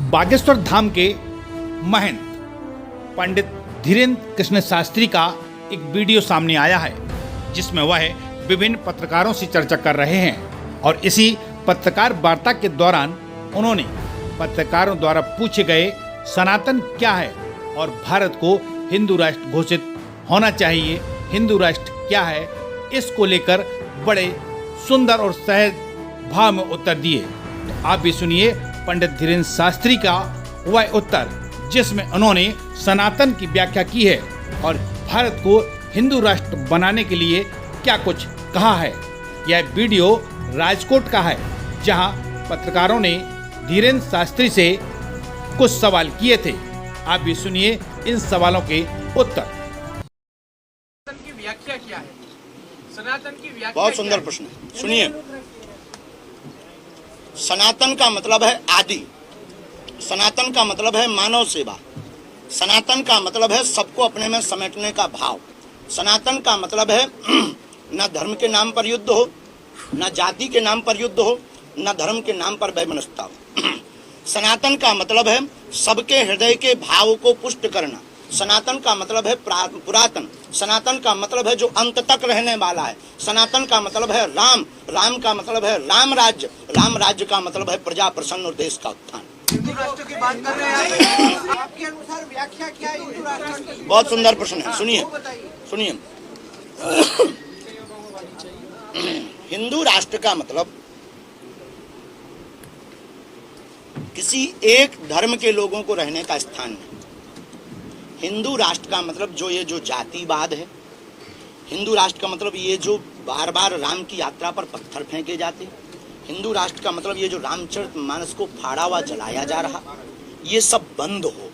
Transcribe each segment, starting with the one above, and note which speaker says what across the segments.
Speaker 1: बागेश्वर धाम के महंत पंडित धीरेन्द्र कृष्ण शास्त्री का एक वीडियो सामने आया है, जिसमें वह विभिन्न पत्रकारों से चर्चा कर रहे हैं और इसी पत्रकार वार्ता के दौरान उन्होंने पत्रकारों द्वारा पूछे गए सनातन क्या है और भारत को हिंदू राष्ट्र घोषित होना चाहिए, हिंदू राष्ट्र क्या है, इसको लेकर बड़े सुंदर और सहज भाव में उत्तर दिए। तो आप भी सुनिए पंडित धीरेन्द्र शास्त्री का वह उत्तर, जिसमें उन्होंने सनातन की व्याख्या की है और भारत को हिंदू राष्ट्र बनाने के लिए क्या कुछ कहा है। यह वीडियो राजकोट का है, जहां पत्रकारों ने धीरेन्द्र शास्त्री से कुछ सवाल किए थे। आप भी सुनिए इन सवालों के उत्तर।
Speaker 2: सनातन की व्याख्या क्या है? सनातन की व्याख्या
Speaker 3: बहुत सुंदर प्रश्न है, सुनिए। सनातन का मतलब है आदि, सनातन का मतलब है मानव सेवा, सनातन का मतलब है सबको अपने में समेटने का भाव, सनातन का मतलब है न धर्म के नाम पर युद्ध हो, न जाति के नाम पर युद्ध हो, न धर्म के नाम पर वैमनस्यता हो। सनातन का मतलब है सबके हृदय के भाव को पुष्ट करना। सनातन का मतलब है पुरातन, सनातन का मतलब है जो अंत तक रहने वाला है। सनातन का मतलब है राम, राम का मतलब है राम राज्य, राम राज्य का मतलब है प्रजा प्रसन्न और देश का उत्थान।
Speaker 2: हिंदू राष्ट्र की बात कर रहे हैं, आपके अनुसार व्याख्या क्या है हिंदू राष्ट्र की?
Speaker 3: बहुत सुंदर प्रश्न है, सुनिए सुनिए। हिंदू राष्ट्र का मतलब किसी एक धर्म के लोगों को रहने का स्थान है। हिंदू राष्ट्र का मतलब जो जातिवाद है, हिंदू राष्ट्र का मतलब ये जो बार बार राम की यात्रा पर पत्थर फेंके जाते, हिंदू राष्ट्र का मतलब ये जो रामचरितमानस को फाड़ा हुआ जलाया जा रहा, ये सब बंद हो।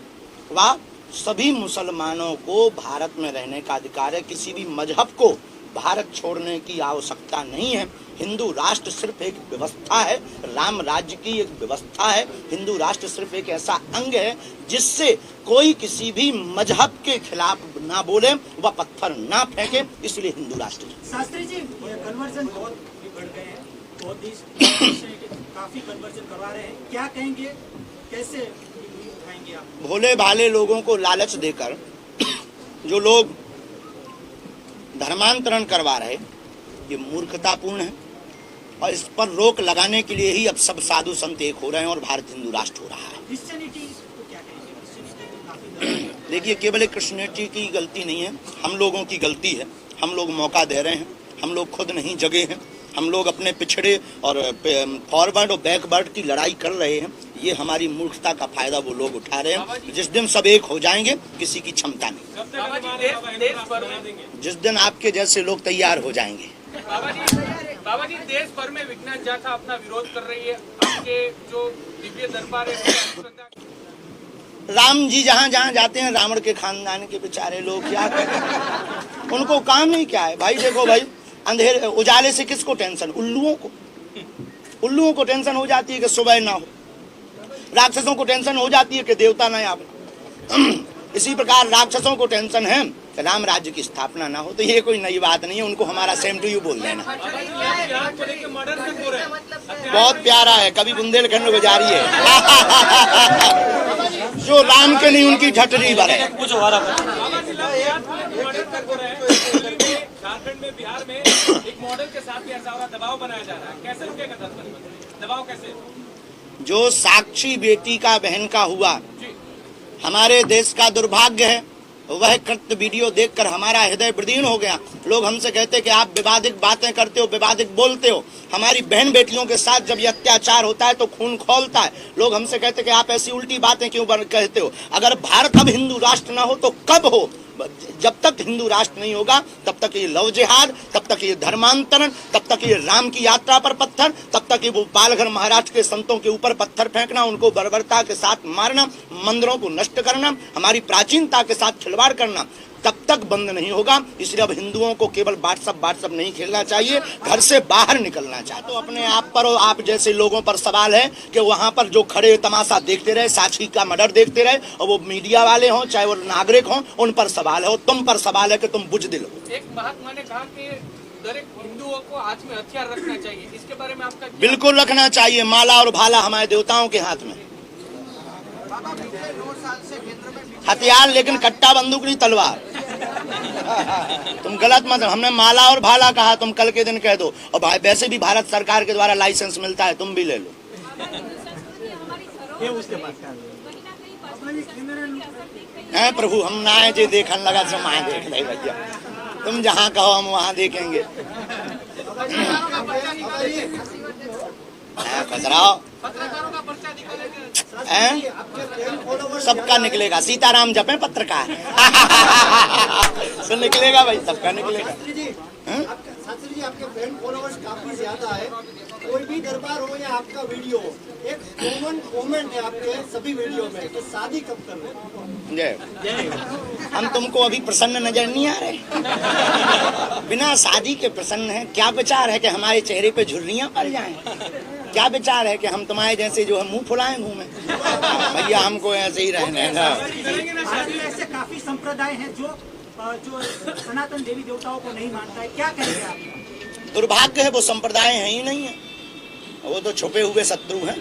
Speaker 3: वह सभी मुसलमानों को भारत में रहने का अधिकार है, किसी भी मजहब को भारत छोड़ने की आवश्यकता नहीं है। हिंदू राष्ट्र सिर्फ एक व्यवस्था है, राम राज्य की एक व्यवस्था है। हिंदू राष्ट्र सिर्फ एक ऐसा अंग है जिससे कोई किसी भी मजहब के खिलाफ ना बोले, वह पत्थर ना फेंके, इसलिए हिंदू राष्ट्र।
Speaker 4: शास्त्री जी, ये कन्वर्जन बहुत बढ़ गए हैं, बहुत देश काफी कन्वर्जन करवा रहे हैं, क्या कहेंगे, कैसे उठाएंगे आप?
Speaker 3: भोले भाले लोगों को लालच देकर जो लोग धर्मांतरण करवा रहे, ये मूर्खतापूर्ण है और इस पर रोक लगाने के लिए ही अब सब साधु संत एक हो रहे हैं और भारत हिंदू राष्ट्र हो रहा है। देखिए, केवल एक क्रिश्चियनिटी की गलती नहीं है, हम लोगों की गलती है। हम लोग मौका दे रहे हैं, हम लोग खुद नहीं जगे हैं, हम लोग अपने पिछड़े और फॉरवर्ड और बैकवर्ड की लड़ाई कर रहे हैं। ये हमारी मूर्खता का फायदा वो लोग उठा रहे हैं। जिस दिन सब एक हो जाएंगे, किसी की क्षमता नहीं। जिस दिन आपके जैसे लोग तैयार हो जाएंगे।
Speaker 2: बाबा जी, देश भर में विज्ञान जाथा अपना विरोध कर रही है, आपके जो दिव्य दरबार है।
Speaker 3: राम जी जहाँ जहाँ जाते हैं, रावण के खानदान के बेचारे लोग क्या करें, उनको काम ही क्या है। भाई देखो भाई, अंधेरे उजाले से किसको टेंशन? उल्लुओं को टेंशन हो जाती है कि सुबह ना हो, राक्षसों को टेंशन हो जाती है कि देवता ना आवे। इसी प्रकार राक्षसों को टेंशन है कि राम राज्य की स्थापना ना हो। तो ये कोई नई बात नहीं है, उनको हमारा सेम टू यू बोल देना। बहुत प्यारा है, कभी बुंदेलखंड को जारी है। जो राम के नहीं उनकी ठटरी भरे।
Speaker 2: झारखंड में, बिहार में एक मॉडल के साथ दबाव बनाया जा रहा है, कैसे रुकेगा दबाव? कैसे?
Speaker 3: जो साक्षी बेटी का बहन का हुआ, हमारे देश का दुर्भाग्य है। वह कृत्य वीडियो देखकर हमारा हृदय विदीर्ण हो गया। लोग हमसे कहते कि आप विवादित बातें करते हो, विवादित बोलते हो। हमारी बहन बेटियों के साथ जब ये अत्याचार होता है तो खून खौलता है। लोग हमसे कहते कि आप ऐसी उल्टी बातें क्यों कहते हो। अगर भारत अब हिंदू राष्ट्र ना हो तो कब हो? जब तक हिंदू राष्ट्र नहीं होगा तब तक ये लव जिहाद, तब तक ये धर्मांतरण, तब तक ये राम की यात्रा पर पत्थर, तब तक ये वो पालघर महाराष्ट्र के संतों के ऊपर पत्थर फेंकना, उनको बर्बरता के साथ मारना, मंदिरों को नष्ट करना, हमारी प्राचीनता के साथ खिलवाड़ करना, तब तक बंद नहीं होगा। इसलिए अब हिंदुओं को केवल व्हाट्सएप नहीं खेलना चाहिए, घर से बाहर निकलना चाहिए। तो अपने आप पर और आप जैसे लोगों पर सवाल है कि वहाँ पर जो खड़े तमाशा देखते रहे, साक्षी का मर्डर देखते रहे, और वो मीडिया वाले हों चाहे वो नागरिक हों, उन पर सवाल है। और तुम पर सवाल है कि तुम बुजदिल हो।
Speaker 2: एक महात्मा ने कहा कि दरेक हिंदुओं को हाथ में हथियार रखना चाहिए, इसके बारे में आपका?
Speaker 3: बिल्कुल रखना चाहिए। माला और भाला हमारे देवताओं के हाथ में। हथियार, लेकिन कट्टा बंदूक नहीं, तलवार। तुम गलत मत, हमने माला और भाला कहा, तुम कल के दिन कह दो। और भाई वैसे भी भारत सरकार के द्वारा लाइसेंस मिलता है, तुम भी ले लो।
Speaker 4: ये उसके पास
Speaker 3: है प्रभु, हम ना है जे देखन लगा से माए देख ले भैया, तुम जहाँ कहो हम वहाँ देखेंगे। खसराओ सबका निकलेगा, सीताराम जपे पत्रकार। तो निकलेगा भाई, सबका निकलेगा।
Speaker 5: शास्त्री जी, आपके फैन फॉलोअर्स काफी ज्यादा है। कोई भी दरबार हो या आपका वीडियो हो, एक कॉमन कमेंट है आपके सभी वीडियो में कि शादी कब कर रहे हो?
Speaker 3: जय। हम तुमको अभी प्रसन्न नजर नहीं आ रहे? बिना शादी के प्रसन्न है? क्या विचार है कि हमारे चेहरे पे झुर्रियां पड़ जाएं? क्या विचार है कि हम तुम्हारे जैसे जो है मुंह फुलाएं घूमें? भैया हमको ऐसे ही रहने ना।
Speaker 4: ऐसे काफी संप्रदाय हैं जो सनातन देवी देवताओं को नहीं मानता है, क्या कहेंगे आप?
Speaker 3: दुर्भाग्य है, वो संप्रदाय है ही नहीं है, वो तो छुपे हुए शत्रु हैं।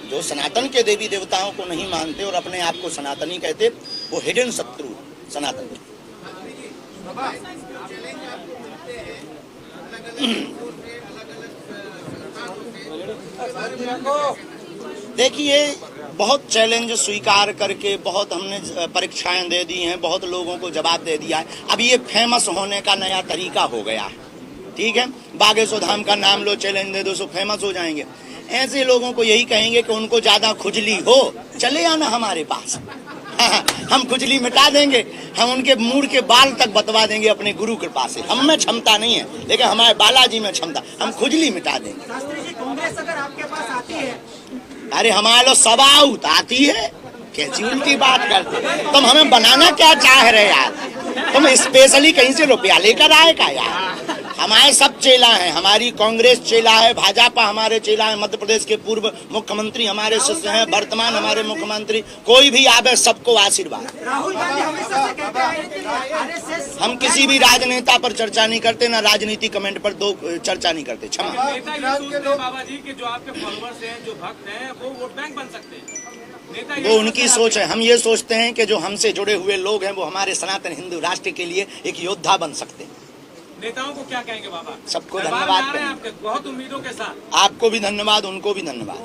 Speaker 3: जो सनातन के देवी देवताओं को नहीं मानते और अपने आप को सनातनी कहते, वो हिडन शत्रु सनातन। देखिए, बहुत चैलेंज स्वीकार करके बहुत हमने परीक्षाएं दे दी हैं, बहुत लोगों को जवाब दे दिया है। अब ये फेमस होने का नया तरीका हो गया है, ठीक है। बागेश्वर धाम का नाम लो, चैलेंज दे दो, सो फेमस हो जाएंगे। ऐसे लोगों को यही कहेंगे कि उनको ज्यादा खुजली हो, चले आना हमारे पास। हम खुजली मिटा देंगे, हम उनके मूड के बाल तक बतवा देंगे अपने गुरु कृपा से। हम में क्षमता नहीं है, लेकिन हमारे बालाजी में क्षमता, हम खुजली मिटा देंगे।
Speaker 4: शास्त्री जी, कांग्रेस अगर आपके पास आती है,
Speaker 3: अरे हमारे लोग सबाउत आती है, कैसी उल्टी बात करते? तुम हमें बनाना क्या चाह रहे यार? तुम स्पेशली कहीं से रुपया लेकर आए का यार? हमारे सब चेला हैं, हमारी कांग्रेस चेला है, भाजपा हमारे चेला है, मध्य प्रदेश के पूर्व मुख्यमंत्री हमारे शिष्य हैं, वर्तमान हमारे मुख्यमंत्री, कोई भी आवे सबको आशीर्वाद।
Speaker 4: राहुल गांधी हमेशा से कहते हैं कि आरएसएस
Speaker 3: हम किसी भी राजनेता पर चर्चा नहीं करते, ना राजनीति कमेंट पर दो चर्चा नहीं करते। क्षमा।
Speaker 2: नेता ये सोचते हैं बाबा जी कि जो आपके फॉलोअर्स हैं, जो भक्त हैं, वो वोट बैंक बन सकते हैं। नेता
Speaker 3: वो उनकी सोच है। हम ये सोचते हैं कि जो हमसे जुड़े हुए लोग हैं, वो हमारे सनातन हिंदू राष्ट्र के लिए एक योद्धा बन सकते हैं।
Speaker 2: नेताओं को क्या कहेंगे बाबा?
Speaker 3: सबको
Speaker 2: दरबार में
Speaker 3: धन्यवाद
Speaker 2: आ रहे हैं
Speaker 3: कहेंगे।
Speaker 2: आपके बहुत उम्मीदों के साथ।
Speaker 3: आपको भी धन्यवाद, उनको भी धन्यवाद।